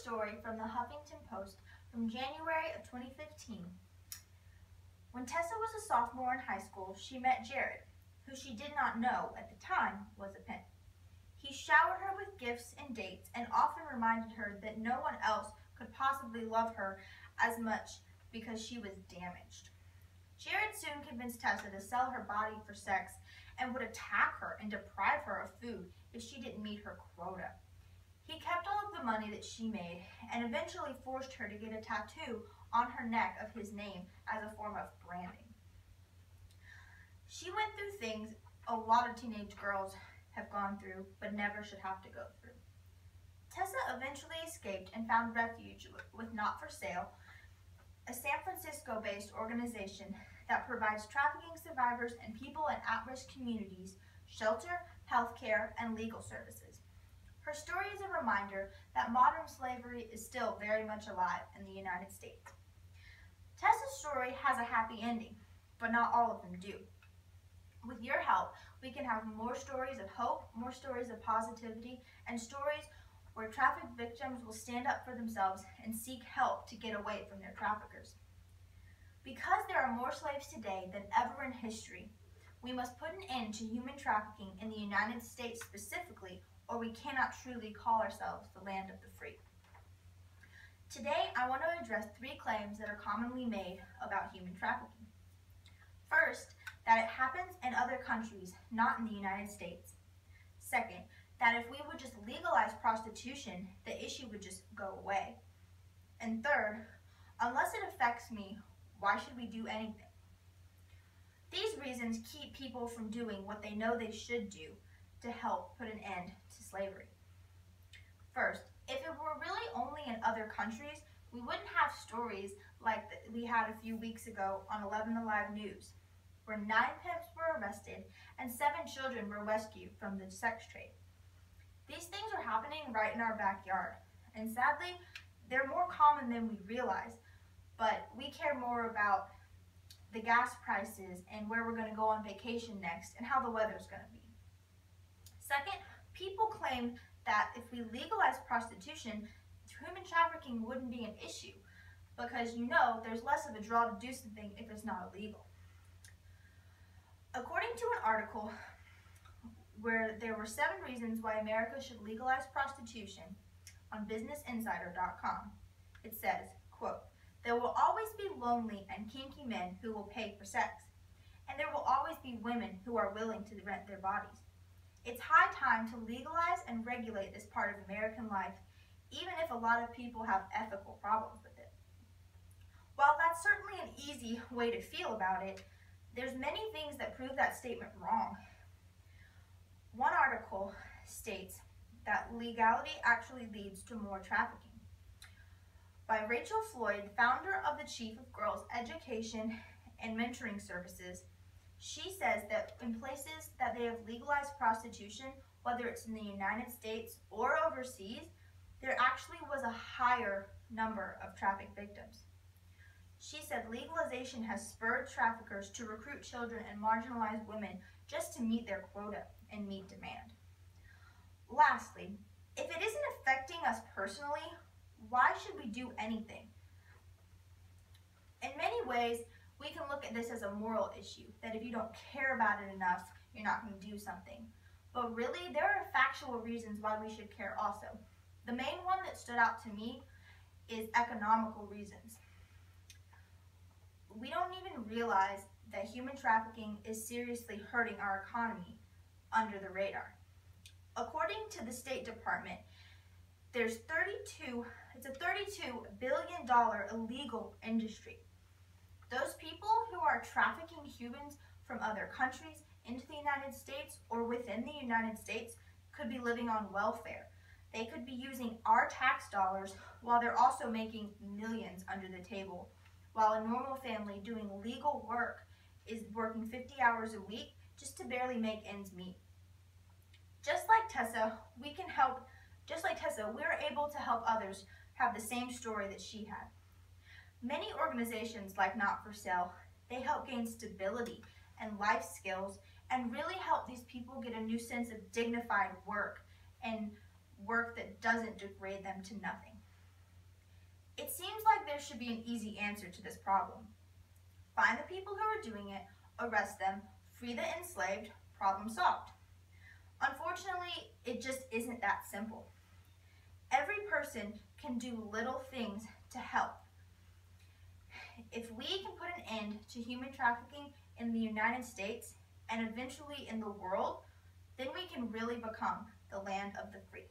story from the Huffington Post from January of 2015. When Tessa was a sophomore in high school, she met Jared, who she did not know at the time was a pimp. He showered her with gifts and dates and often reminded her that no one else could possibly love her as much because she was damaged. Jared soon convinced Tessa to sell her body for sex and would attack her and deprive her of food if she didn't meet her quota. He kept all of the money that she made and eventually forced her to get a tattoo on her neck of his name as a form of branding. She went through things a lot of teenage girls have gone through but never should have to go through. Tessa eventually escaped and found refuge with Not For Sale, a San Francisco-based organization that provides trafficking survivors and people in at-risk communities shelter, health care, and legal services. Her story is a reminder that modern slavery is still very much alive in the United States. Tessa's story has a happy ending, but not all of them do. With your help, we can have more stories of hope, more stories of positivity, and stories where trafficked victims will stand up for themselves and seek help to get away from their traffickers. Because there are more slaves today than ever in history, we must put an end to human trafficking in the United States specifically, or we cannot truly call ourselves the land of the free. Today, I want to address 3 claims that are commonly made about human trafficking. First, that it happens in other countries, not in the United States. Second, that if we would just legalize prostitution, the issue would just go away. And third, unless it affects me, why should we do anything? These reasons keep people from doing what they know they should do to help put an end to slavery. First, if it were really only in other countries, we wouldn't have stories like we had a few weeks ago on 11 Alive News, where 9 pimps were arrested and 7 children were rescued from the sex trade. These things are happening right in our backyard, and sadly, they're more common than we realize, but we care more about the gas prices and where we're going to go on vacation next and how the weather's going to be. Second, people claim that if we legalize prostitution, human trafficking wouldn't be an issue because there's less of a draw to do something if it's not illegal. According to an article where there were 7 reasons why America should legalize prostitution on businessinsider.com, it says, quote, "There will always be lonely and kinky men who will pay for sex, and there will always be women who are willing to rent their bodies. It's high time to legalize and regulate this part of American life, even if a lot of people have ethical problems with it." While that's certainly an easy way to feel about it, there's many things that prove that statement wrong. One article states that legality actually leads to more trafficking. By Rachel Floyd, founder of the Chief of Girls Education and Mentoring Services, she says that in places that they have legalized prostitution, whether it's in the United States or overseas, there actually was a higher number of trafficked victims. She said legalization has spurred traffickers to recruit children and marginalized women just to meet their quota and meet demand. Lastly, if it isn't affecting us personally, why should we do anything? In many ways, we can look at this as a moral issue, that if you don't care about it enough, you're not going to do something. But really, there are factual reasons why we should care also. The main one that stood out to me is economical reasons. We don't even realize that human trafficking is seriously hurting our economy under the radar. According to the State Department, it's a $32 billion illegal industry. Those people who are trafficking humans from other countries into the United States or within the United States could be living on welfare. They could be using our tax dollars while they're also making millions under the table, while a normal family doing legal work is working 50 hours a week just to barely make ends meet. Just like Tessa, we're able to help others have the same story that she had. Many organizations like Not For Sale, they help gain stability and life skills and really help these people get a new sense of dignified work and work that doesn't degrade them to nothing. It seems like there should be an easy answer to this problem. Find the people who are doing it, arrest them, free the enslaved, problem solved. Unfortunately, it just isn't that simple. Every person can do little things to help. If we can put an end to human trafficking in the United States and eventually in the world, then we can really become the land of the free.